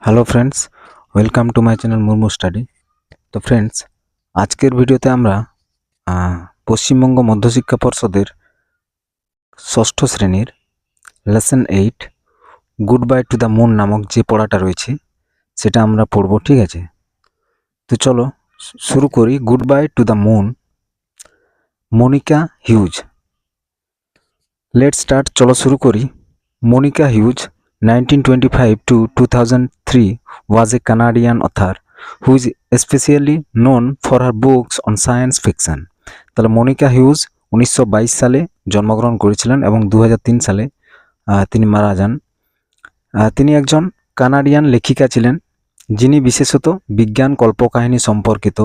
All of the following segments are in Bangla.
Hello friends, welcome to my channel Murmu study. তো ফ্রেন্ডস, আজকের ভিডিওতে আমরা পশ্চিমবঙ্গ মধ্যশিক্ষা পর্ষদের ষষ্ঠ শ্রেণীর lesson 8 good bye to the moon নামক যে পড়াটা রয়েছে সেটা আমরা পড়ব, ঠিক আছে? তো চলো শুরু করি। Good bye to the moon, Monica Hughes. Let's start, চলো শুরু করি। Monica Hughes 1925 to 2003 was a Canadian author who is especially known for her books on science fiction. তাহলে মনিকা হিউজ 1922 সালে জন্মগ্রহণ করেছিলেন এবং 2003 সালে তিনি মারা যান। তিনি একজন কানাডিয়ান লেখিকা ছিলেন যিনি বিশেষত বিজ্ঞান কল্পকাহিনী সম্পর্কিত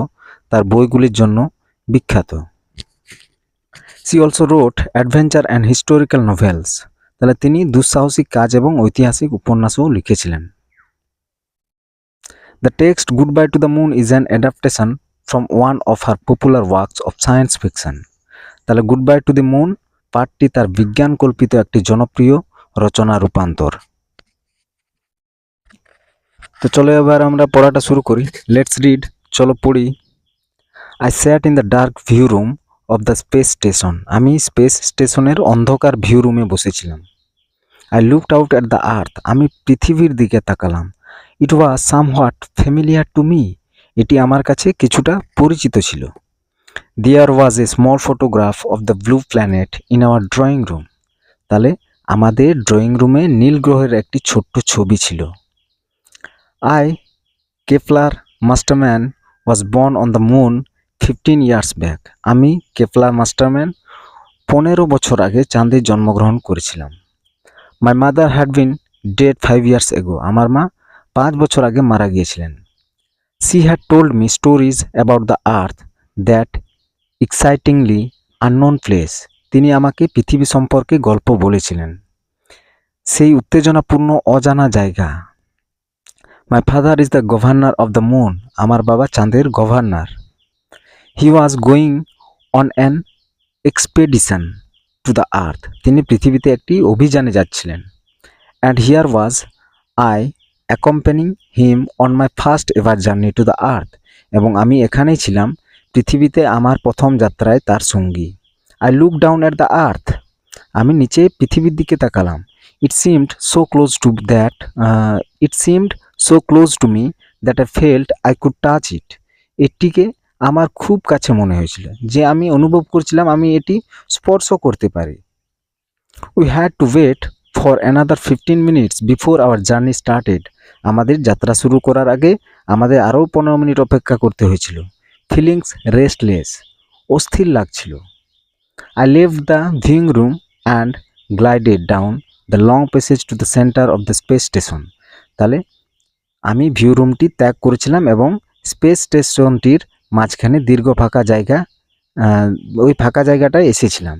তার বইগুলির জন্য বিখ্যাত। She also wrote adventure and historical novels. তাহলে তিনি দুঃসাহসিক কাজ এবং ঐতিহাসিক উপন্যাসও লিখেছিলেন। The text Goodbye to the Moon is an adaptation from one of her popular works of science fiction. তাহলে Goodbye to the Moon পাঠটি তার বিজ্ঞান কল্পিত একটি জনপ্রিয় রচনা রূপান্তর। তো চলো এবার আমরা পড়াটা শুরু করি। লেটস রিড, চলো পড়ি। I sat in the dark view room of the space station. আমি স্পেস স্টেশনের অন্ধকার ভিউ রুমে বসেছিলাম। I looked out at the earth. আমি পৃথিবীর দিকে তাকালাম। It was somewhat familiar to me. এটি আমার কাছে কিছুটা পরিচিত ছিল। There was a small photograph of the blue planet in our drawing room. তাহলে আমাদের ড্রয়িং রুমে নীল গ্রহের একটি ছোট্ট ছবি ছিল। I, Kepler Masterman, was born on the moon 15 years back. আমি কেপলার মাস্টারম্যান 15 বছর আগে চাঁদে জন্মগ্রহণ করেছিলাম। My mother had been dead 5 years ago. আমার মা 5 বছর আগে মারা গিয়েছিলেন। She had told me stories about the earth, that excitingly unknown place. তিনি আমাকে পৃথিবী সম্পর্কে গল্প বলেছিলেন, সেই উত্তেজনাপূর্ণ অজানা জায়গা। My father is the governor of the moon. আমার বাবা চাঁদের governor. He was going on an expedition to the earth. তিনি পৃথিবীতে একটি অভিযানে যাচ্ছিলেন। And here was I accompanying him on my first ever journey to the earth. এবং আমি এখানেই ছিলাম পৃথিবীতে আমার প্রথম যাত্রায় তার সঙ্গী। I looked down at the earth. আমি নিচে পৃথিবীর দিকে তাকালাম। It seemed so close to me that I felt I could touch it. এটিকে আমার খুব কাছে মনে হয়েছিল যে আমি অনুভব করছিলাম আমি এটি স্পর্শ করতে পারি। We had to wait for another 15 minutes before our journey started. আমাদের যাত্রা শুরু করার আগে আমাদের আরও 15 মিনিট অপেক্ষা করতে হয়েছিল। Feelings restless, অস্থির লাগছিল। I left the viewing room and glided down the long passage to the center of the space station. তাহলে আমি ভিউ রুমটি ত্যাগ করেছিলাম এবং স্পেস স্টেশনটির মাঝখানে দীর্ঘ ফাঁকা জায়গা, ওই ফাঁকা জায়গাটায় এসেছিলাম।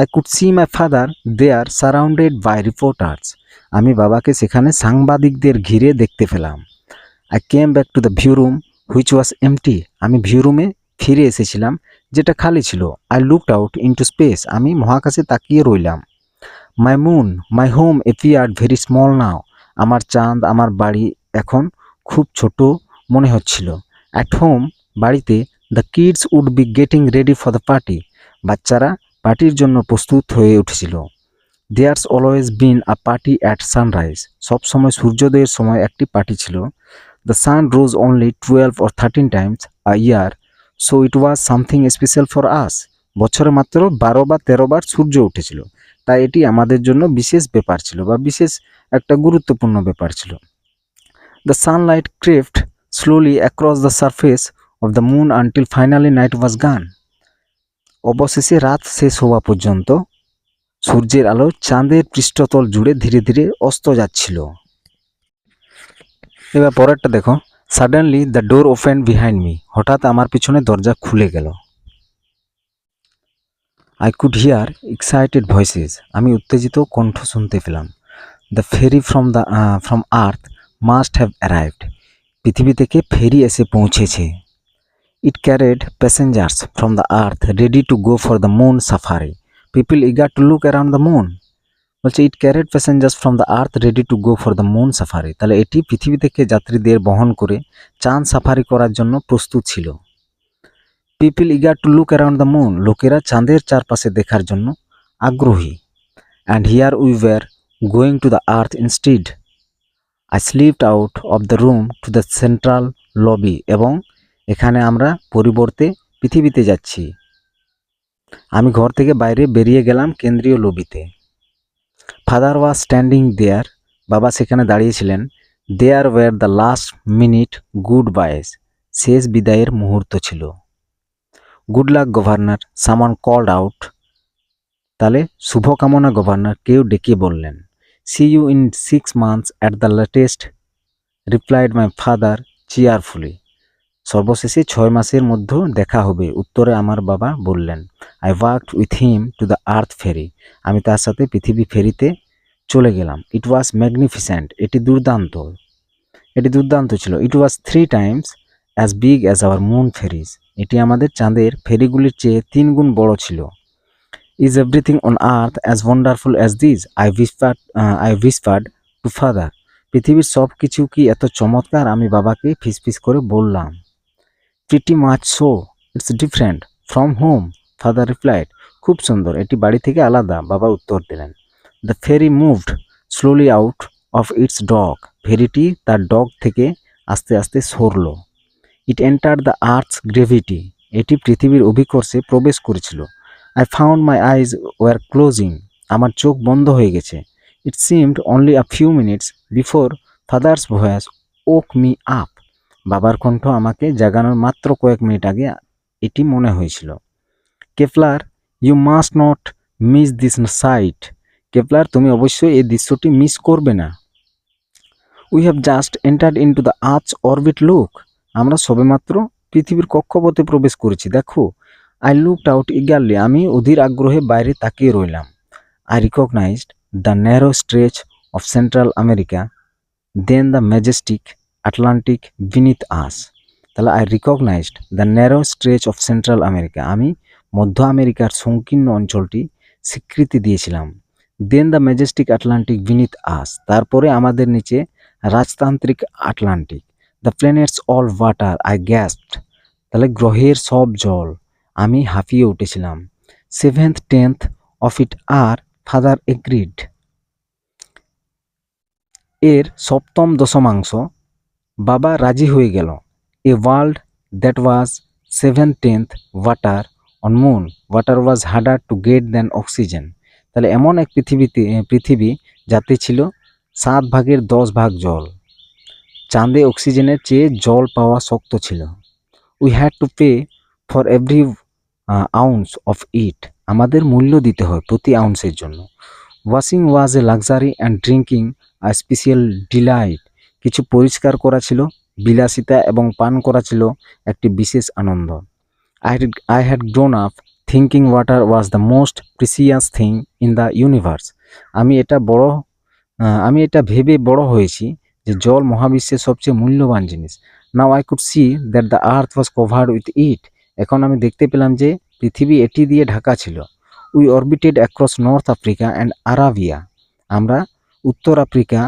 I could see my father there surrounded by reporters. আমি বাবাকে সেখানে সাংবাদিকদের ঘিরে দেখতে পেলাম। I came back to the view room which was empty. আমি ভিউ রুমে ফিরে এসেছিলাম যেটা খালি ছিল। I looked out into space. আমি মহাকাশে তাকিয়ে রইলাম। My moon, my home appeared very small now. আমার চাঁদ, আমার বাড়ি এখন খুব ছোট মনে হচ্ছিল। At home, বাড়িতে, the kids would be getting ready for the party. বাচ্চারা পার্টির জন্য প্রস্তুত হয়ে উঠেছিল। There's always been a party at sunrise. সব সময় সূর্যোদয়ের সময় একটি পার্টি ছিল। The sun rose only 12 or 13 times a year, so it was something special for us. বছরে মাত্র 12 বা 13 বার সূর্য উঠেছিল, তাই এটি আমাদের জন্য বিশেষ ব্যাপার ছিল বা বিশেষ একটা গুরুত্বপূর্ণ ব্যাপার ছিল। The sunlight crept slowly across the surface of the moon until finally night was gone. অবশেষে রাত শেষ হওয়া পর্যন্ত সূর্যের আলো চাঁদের পৃষ্ঠতল জুড়ে ধীরে ধীরে অস্ত যাচ্ছিল। এবার পরেরটা দেখো। Suddenly the door open behind me. হঠাৎ আমার পিছনে দরজা খুলে গেল। I could hear excited voices. আমি উত্তেজিত কণ্ঠ শুনতে পেলাম। The ferry from earth must have arrived. পৃথিবী থেকে ফেরি এসে পৌঁছেছে। It carried passengers from the earth ready to go for the moon safari. People eager to look around the moon. বলছে it carried passengers from the earth ready to go for the moon safari. তাহলে এটি পৃথিবী থেকে যাত্রীদের বহন করে চাঁদ সাফারি করার জন্য প্রস্তুত ছিল। People eager to look around the moon, লোকেরা চাঁদের চারপাশে দেখার জন্য আগ্রহী। And here we were going to the earth instead. I slipped out of the room to the central lobby, এবং এখানে আমরা পরিবর্তে পৃথিবীতে যাচ্ছি। আমি ঘর থেকে বাইরে বেরিয়ে গেলাম কেন্দ্রীয় লবিতে। ফাদার ওয়াজ স্ট্যান্ডিং দেয়ার, বাবা সেখানে দাঁড়িয়েছিলেন। There were the last minute goodbyes, শেষ বিদায়ের মুহূর্ত ছিল। Good luck governor, someone called out. তাহলে শুভকামনা গভর্নর, কেউ ডেকে বললেন। See you in 6 months at the latest, replied my father cheerfully. সর্বশেষে 6 মাসের মধ্যে দেখা হবে, উত্তরে আমার বাবা বললেন। I worked with him to the earth ferry, আমি তার সাথে পৃথিবী ফেরিতে চলে গেলাম। ইট ওয়াজ ম্যাগনিফিসেন্ট, এটি দুর্দান্ত ছিল। It was 3 times as big as our moon ferries, এটি আমাদের চাঁদের ফেরিগুলির চেয়ে 3 গুণ বড় ছিল। Is everything on earth as wonderful as this, I whispered to father. পৃথিবীর সব কিছু কি এত চমৎকার, আমি বাবাকে ফিসফিস করে বললাম। Pretty much so, it's different from home, father replied. খুব সুন্দর, এটি বাড়ি থেকে আলাদা, বাবা উত্তর দিলেন। The ferry moved slowly out of its dock, ফেরিটি তার ডক থেকে আস্তে আস্তে সরল। It enter the earth's gravity, এটি পৃথিবীর অভিকর্ষে প্রবেশ করেছিল। I found my eyes were closing, আমার চোখ বন্ধ হয়ে গেছে। It seemed only a few minutes before father's voice woke me up, বাবার কণ্ঠ আমাকে জাগানোর মাত্র কয়েক মিনিট আগে এটি মনে হয়েছিল। Kepler, you must not miss this sight, Kepler তুমি অবশ্যই এই দৃশ্যটি মিস করবে না। We have just entered into the earth's orbit, look, আমরা সবেমাত্র পৃথিবীর কক্ষপথে প্রবেশ করেছি, দেখো। আই লুকড আউট ইগারলি, আমি অধীর আগ্রহে বাইরে তাকিয়ে রইলাম। I recognised the narrow stretch of Central America, then the majestic Atlantic beneath us. তাহলে I recognised the narrow stretch of Central America, আমি মধ্য আমেরিকার সংকীর্ণ অঞ্চলটি স্বীকৃতি দিয়েছিলাম। Then the majestic Atlantic beneath us, তারপরে আমাদের নিচে রাজতান্ত্রিক Atlantic. The planet's all water, I gasped, তাহলে গ্রহের সব জল, আমি হাঁপিয়ে উঠেছিলাম। 7th 10th of it are father agreed, এর 7ম দশমাংশ বাবা রাজি হয়ে গেল। A world that was 7th 10th water on moon, water was harder to get than oxygen. তাহলে এমন এক পৃথিবী যাতে ছিল 7 ভাগের 10 ভাগ জল, চাঁদে অক্সিজেনের চেয়ে জল পাওয়া শক্ত ছিল। We had to pay for every ounce of it, আমাদের মূল্য দিতে হয় প্রতি আউন্সের জন্য। Washing was a luxury and drinking a special delight, কিছু পরিষ্কার করা ছিল বিলাসিতা এবং পান করা ছিল একটি বিশেষ আনন্দ। I had grown up thinking water was the most precious thing in the universe, আমি এটা ভেবে বড় হয়েছি যে জল মহাবিশ্বের সবচেয়ে মূল্যবান জিনিস। Now I could see that the earth was covered with it, এখন আমি দেখতে পেলাম যে পৃথিবী এটি দিয়ে ঢাকা ছিল। We orbited across North Africa and Arabia, আমরা উত্তর আফ্রিকা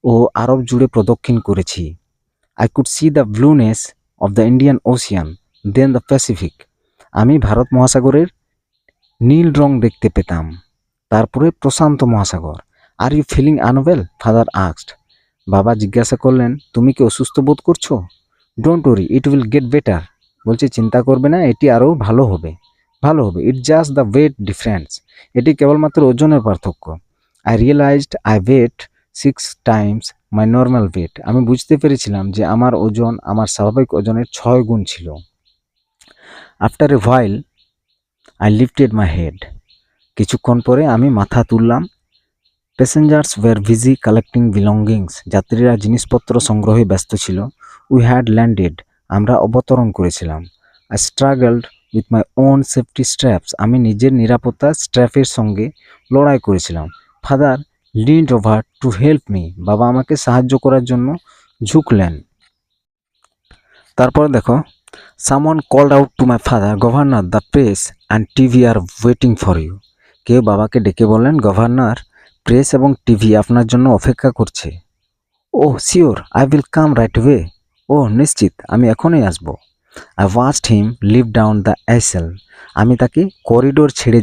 ও আরব জুড়ে প্রদক্ষিণ করেছি। I could see the blueness of the Indian Ocean, then the Pacific, আমি ভারত মহাসাগরের নীল রং দেখতে পেতাম, তারপরে প্রশান্ত মহাসাগর। Are you feeling unwell, father asked, বাবা জিজ্ঞাসা করলেন তুমি কি অসুস্থ বোধ করছো? Don't worry, it will get better, বলছে চিন্তা করবে না, এটি আরও ভালো হবে। It just the weight difference, এটি কেবলমাত্র ওজনের পার্থক্য। I realised I weight 6 times my normal weight, আমি বুঝতে পেরেছিলাম যে আমার ওজন আমার স্বাভাবিক ওজনের 6 গুণ ছিল। After a while I lifted my head, কিছুক্ষণ পরে আমি মাথা তুললাম। Passengers were busy collecting belongings, যাত্রীরা জিনিসপত্র সংগ্রহে ব্যস্ত ছিল। উই হ্যাড ল্যান্ডেড, আমরা অবতরণ করেছিলাম। I struggled with my own safety straps, আমি নিজের নিরাপত্তা স্ট্র্যাপের সঙ্গে লড়াই করেছিলাম। Father leaned over to help me, বাবা আমাকে সাহায্য করার জন্য ঝুঁকলেন। তারপর দেখো, someone called out to my father, governor the press and TV are waiting for you, কেউ বাবাকে ডেকে বললেন গভর্নর, প্রেস এবং টিভি আপনার জন্য অপেক্ষা করছে। Oh sure, I will come right away. ও নিশ্চিত, আমি এখনই আসব। I watched him leave down the aisle. আমি তাকে করিডোর ছেড়ে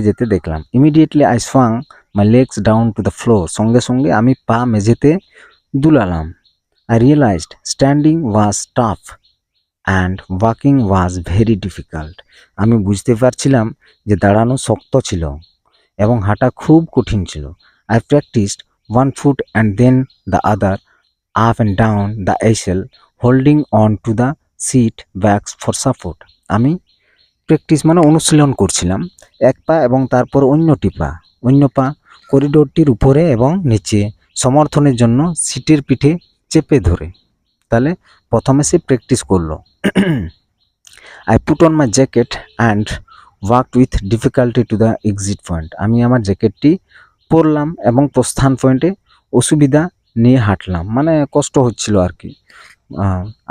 যেতে দেখলাম। Immediately I swung my legs down to the floor. সঙ্গে সঙ্গে আমি পা মেঝেতে দুলালাম। I realised standing was tough and walking was very difficult. আমি বুঝতে পারছিলাম যে দাঁড়ানো শক্ত ছিল এবং হাঁটা খুব কঠিন ছিল। I practised one foot and then the other up and down the aisle holding on to the seat backs for support. আমি প্র্যাকটিস মানে অনুশীলন করছিলাম, এক পা এবং তারপর অন্য পা করিডোরটির উপরে এবং নিচে সমর্থনের জন্য সিটের পিঠে চেপে ধরে। তাহলে প্রথমে সে প্র্যাকটিস করলো। I put on my jacket and walked with difficulty to the exit point. আমি আমার জ্যাকেটটি পরলাম এবং প্রস্থান পয়েন্টে অসুবিধা নিয়ে হাঁটলাম, মানে কষ্ট হচ্ছিল আর কি।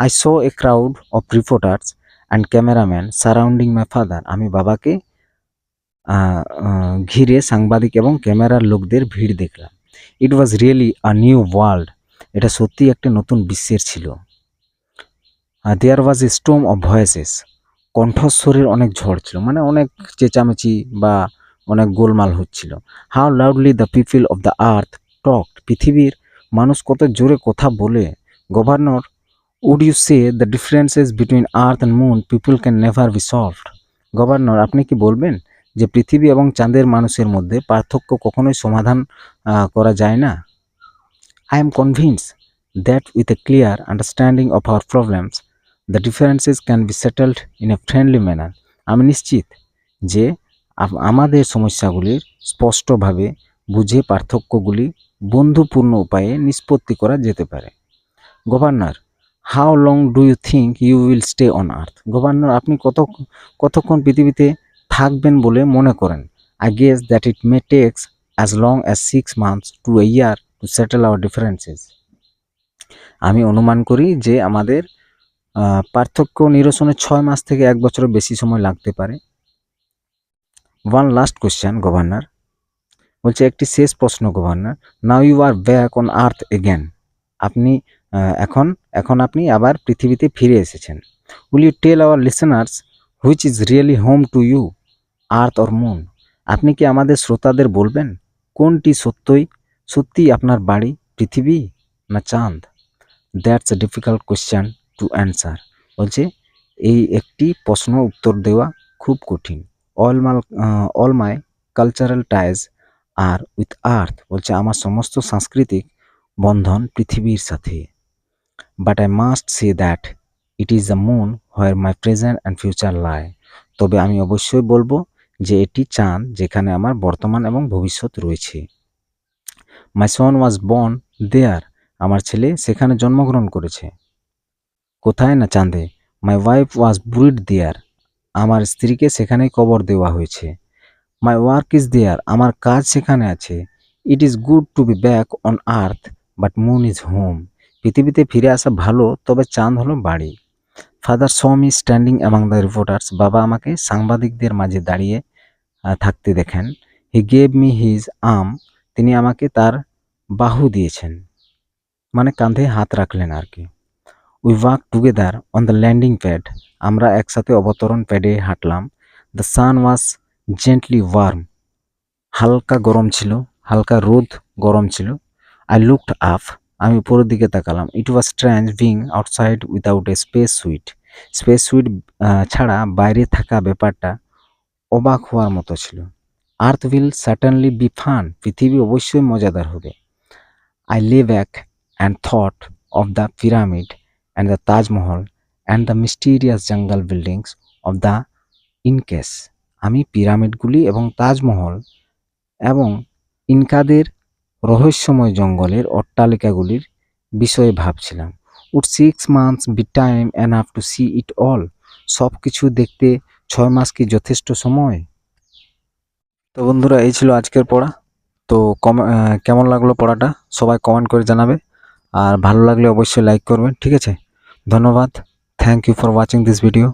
I saw a crowd of reporters and cameraman surrounding my father. আমি বাবাকে ঘিরে সাংবাদিক এবং ক্যামেরার লোকদের ভিড় দেখলাম। It was really a new world. এটা সত্যি একটা নতুন বিশ্বের ছিল। There was a storm of voices. কণ্ঠস্বরের অনেক ঝড় ছিল, মানে অনেক চেঁচামেচি বা অনেক গোলমাল হচ্ছিল। How loudly the people of the earth talked. পৃথিবীর মানুষ কত জোরে কথা বলে। Governor, would you say the differences between earth and moon people can never be solved. Governor, আপনি কি বলবেন যে পৃথিবী এবং চাঁদের মানুষের মধ্যে পার্থক্য কখনোই সমাধান করা যায় না? I am convinced that with a clear understanding of our problems, the differences can be settled in a friendly manner. আমি নিশ্চিত যে আমাদের সমস্যাগুলির স্পষ্টভাবে বুঝে পার্থক্যগুলি বন্ধুপূর্ণ উপায়ে নিষ্পত্তি করা যেতে পারে। Governor, how long do you think you will stay on earth? Governor, আপনি কতক্ষণ পৃথিবীতে থাকবেন বলে মনে করেন? I guess that it may takes as long as 6 months to a year to settle our differences. আমি অনুমান করি যে আমাদের পার্থক্য নিরসনে 6 মাস থেকে 1 বছরের বেশি সময় লাগতে পারে। ওয়ান লাস্ট কোয়েশ্চেন গভর্নর, বলছে একটি শেষ প্রশ্ন governor. Now you are back on earth again. আপনি এখন আপনি আবার পৃথিবীতে ফিরে এসেছেন। Will you tell our listeners which is really home to you, earth or moon? আপনি কি আমাদের শ্রোতাদের বলবেন কোনটি সত্যিই আপনার বাড়ি, পৃথিবী না চাঁদ? That's a difficult question to answer. বলছে এই একটি প্রশ্ন উত্তর দেওয়া খুব কঠিন। All my cultural ties are with earth. বলছে আমার সমস্ত সাংস্কৃতিক বন্ধন পৃথিবীর সাথে। But I must say that it is the moon where my present and future lie. তবে আমি অবশ্যই বলবো যে এটি চাঁদ যেখানে আমার বর্তমান এবং ভবিষ্যৎ রয়েছে। My son was born there. আমার ছেলে সেখানে জন্মগ্রহণ করেছে। কোথায় না চাঁদে। My wife was buried there. আমার স্ত্রীকে সেখানেই কবর দেওয়া হয়েছে। My work is there. আমার কাজ সেখানে আছে। It is good to be back on earth but moon is home. পৃথিবীতে ফিরে আসা ভালো, তবে চাঁদ হলো বাড়ি। Father saw me standing among the reporters. বাবা আমাকে সাংবাদিকদের মাঝে দাঁড়িয়ে থাকতে দেখেন। He gave me his arm. তিনি আমাকে তার বাহু দিয়েছেন, মানে কাঁধে হাত রাখলেন আর কি। We walk together on the landing pad. আমরা একসাথে অবতরণ প্যাডে হাঁটলাম। The sun was gently warm. হালকা রোদ গরম ছিল। I looked up. আমি উপরের দিকে তাকালাম। It was strange being outside without a space suit ছাড়া বাইরে থাকা ব্যাপারটা অবাক হওয়ার মতো ছিল। Earth will certainly be fun. পৃথিবী অবশ্যই মজাদার হবে। I lay back and thought of the pyramid and the Taj Mahal and the mysterious jungle buildings of the Incas. আমি পিরামিডগুলি এবং তাজমহল এবং ইনকাদের রহস্যময় জঙ্গলের অট্টালিকাগুলির বিষয়ে ভাবছিলাম। Would 6 months be time enough to see it all? সব কিছু দেখতে 6 মাস কি যথেষ্ট সময়? তো বন্ধুরা, এই ছিল আজকের পড়া। তো কেমন লাগলো পড়াটা সবাই কমেন্ট করে জানাবে, আর ভালো লাগলে অবশ্যই লাইক করবেন, ঠিক আছে? ধন্যবাদ। Thank you for watching this video.